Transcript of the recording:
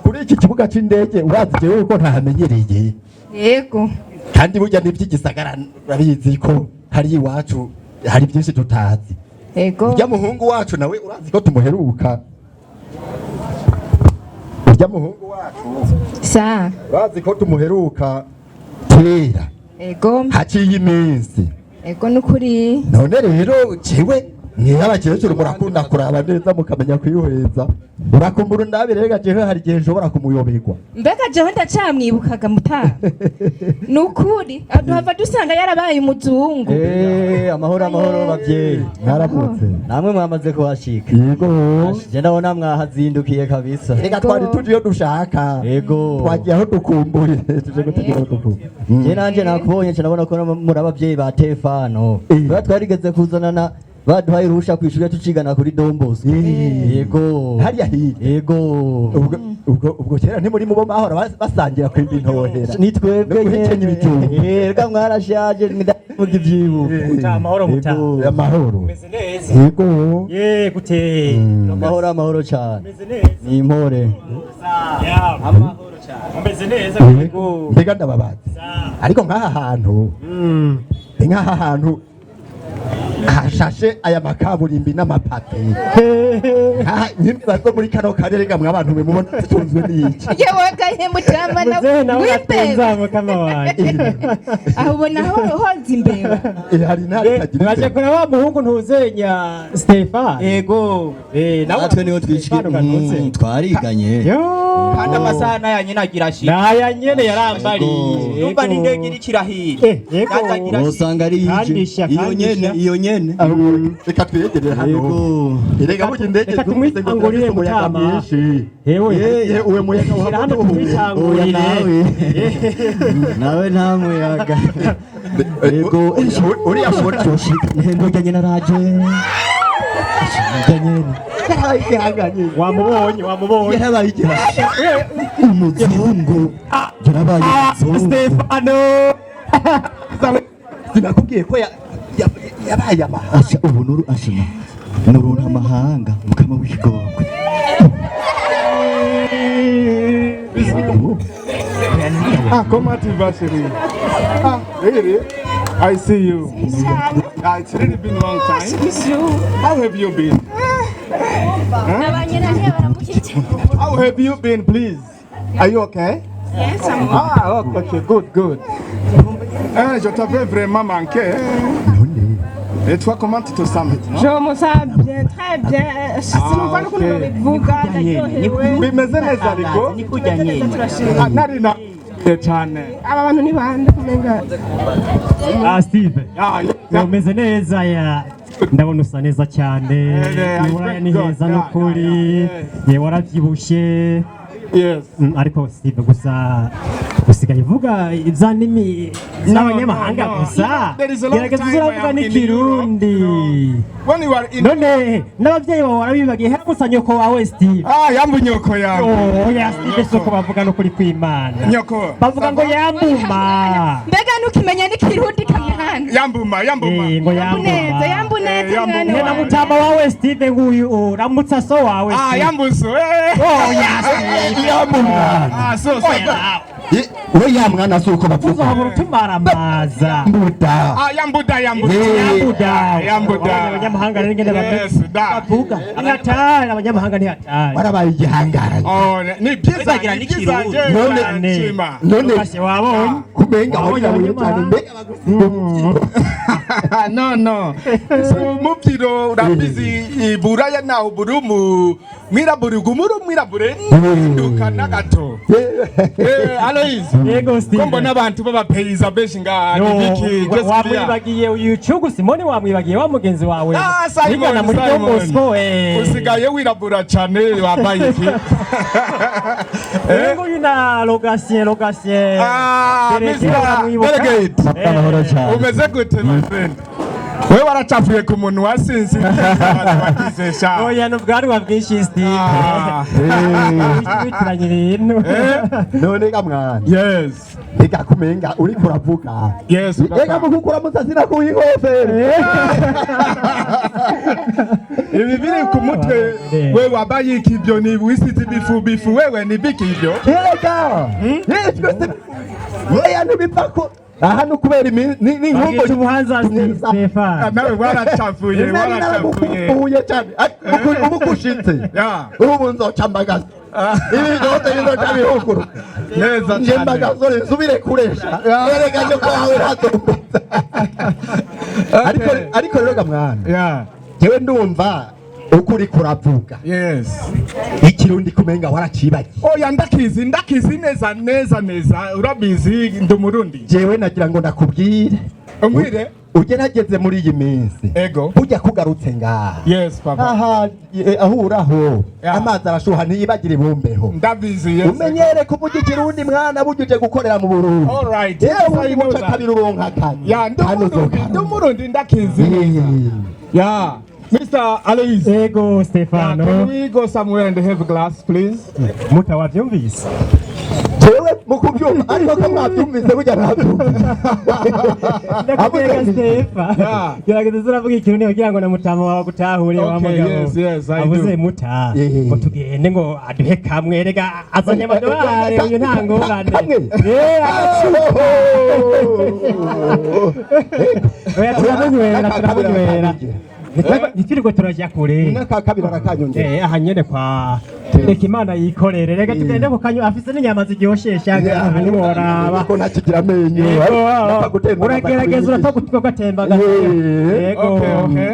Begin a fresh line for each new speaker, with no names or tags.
kuri iki kibuga c'indege urazi jewe uko ntahamenyereye
yego
kandi burya n'ivy'igisagara urabizi ko hari iwacu hari byinshi tutazi
yego
urya muhungu wacu nawe urazi ko tumuheruka urya muhungu wacu
sa
urazi ko tumuheruka kera
yego
haciye iminsi
yego nukuri
none rero jewe abakecuru murakunda kuraba neza mukamenya kwihweza urakumbura ndabi rega jewe hari igihe nshobora kumuyoberwa
mbega jewe ndacamwibukaga mutaha nukuri aduhava dusanga yarabaye umuzungu
amahoro bavyeyi
mwaramutse
namwe mwamaze kuhashika
yego
je ndabona mwahazindukiye kabisa
rega twari tuje iyo dushaka
yego
twagiye aho dukumbuye tuje gutegera aho dukumbuye
je nanje nakubonye nabona ko muri abavyeyi ba Stefano twarigeze kuzanana baduhaye urusha kwishura tucigana kuri Dombosko yego
hariya hirya
yego
ubwo kera ntimuri mubo bahora basangira kwimba intohera
nitwebwe
guhekenya ibijumba
rega mwarashaje ndavuga ivyibuka
amahoro
meze neza
yego
gute
amahoro cyane ni impore
amahoro cyane meze neza
yego mbega ndababaza ariko nk'aha hantu hashashe aya makaburimbi n'amapape nyimbazo muri kano karere gamwe abantu mwe mubona zitunzwe n'iki
yewe gahe mutamana
wimbeba kama waje
aho ubona hoza imbeba
hari ntari tagira
naje kora wa muhungu ntuzenya Stefano
yego natwe niho twishikira twariganye
kandi amasaha nayanye nagira shi
naya nyene yarambariye
numva n'indege iri kirahira
yego usanga ari iyo nyene
reka twiyegerere hano reka burya indege
tumwitangurire mutama
yewe uwe muyaga
wa hano tumwitangurire
nawe nta muyaga yego
uriya foto
nihendo ryanye naraje
wamubonye
yarabaye igihasha umuzungu yarabaye
Stefano
sinakubwiye ko yabaye amahanga
ubu nuru ashima nuru amahanga mukama w'ikigongwe
comment tu vas chérie? Really? I see you. It's really been a long time. How have you been? How have you been, please? Are you okay?
Yes, I'm
okay, good. Je t'avais vraiment manqué. Et toi, comment tu te sens maintenant?
Je me sens bien, très bien. Sinumva n'ukuntu babivuga
bimeze neza ariko nari na cyane
aba bantu ni bande kumenga
Steve umeze neza ya ndabona usa neza cyane iwaya ni heza n'ukuri yewe waravyibushe ariko Steve gusa usigaye uvuga ibya ndimi n'abanyamahanga gusa gerageza uravuga n'ikirundi none n'abavyeyi bawe warabibagiye gusa nyoko wawe Steve
yambu nyoko yawe
ya Steve soko bavuga no kuri kwimana
nyoko
bavuga ngo yambuma
mbega nukimenya n'ikirundi kamwana
yambuma
ngo
yambuneza
na mutama wawe Steve nguyu ramutsa so wawe
yambuso
ya Steve
yambuma
so
we ya mwana si uko bavuga
uzohora utumaramaza
mbuda
Yambuda.
Yambuda. Abanyamahanga rero ingene
Yes, da.
bavuga ni hatari, abanyamahanga ni hatari.
warabaye igihangara
Ni byiza
Bizagira n'ikirundi.
none
Basi wabonye
kumenga wabirabuye cyane mbega
no mubyiro urabizi iburaya naho burumu mwirabure gumuru mwirabure ndukana gato Aloise
Yego Steve.
kombo n'abantu b'abapeyiza benshi nga nibiki
wamwibagiye uyu cugu Simoni, wamwibagiye wa mugenzi wawe
Simon,
muri Don Bosco
usigaye wirabura cyane wabaye iki
yego yuna Logatien
Delegate umeze gute my friend wewe waracafuye ku muntu wasinzi bakizesha
oya n'ubwanwa bwinshi Steve bitiranye ibintu
none ga mwana
yes
ega kumenga uri kuravuga
yes
ega mukukura musasira kuyinkofere
ibi biri ku mutwe wewe wabaye iki ibyo ni wisize bifu wewe ni biki ibyo
ega oya ntibipako aha nukubera ni nkumbo
cy'ubuhanza Stefano
nawe waracafuye
cyane ubu kushitse
ya
ubu nzoca mbagaza ibi byose bizoca bihukuru
neza
nje mbagaza nsubire kuresha erega nyo kwawe hatomboza ariko rero ga mwana
ya
jewe ndumva ukuri kuravuga
yes
ikirundi kumenga waracibagiye
oya ndakizi neza urabizi ndi umurundi
jewe nagira ngo ndakubwire
umwire
ugerageze muri iyi minsi
ego
ujya kugarutse ngaha
yes papa
aha ahuraho
Yeah.
amazi arashuha ntiyibagire ibumbeho
ndabizi yes
umenyere kuvuga ikirundi mwana bujuje gukorera mu Burundi
all right
yewe umuca kabiri uronka kane
ya ndi umurundi ndakizi ya Mr. Aloise
yego Stefano
can we go somewhere and have a glass please
mutawavyumvise
jewe mukubyumva ariko ko mwabyumvise burya ntabyumvise
ndakubwira Stefa gerageza zuravuga ikirundi kugira ngo na mutama wawe gutahure wa mugabo
yes, I
avuze
do.
muta ngo tugende ngo aduhe kamwe rega azanye amadolari uyu nta ngorane turamunywera ntitwirirwe turajya kure
n'aka kabiri arakanyongera
aha nyene kwa reka Imana yikorere rega tugende ku kanyu afise n'inyama ziryoshesha aha nimworaba
ko nakigira amenyo
uragerageza urapfa gutwa gatembaga yego
okay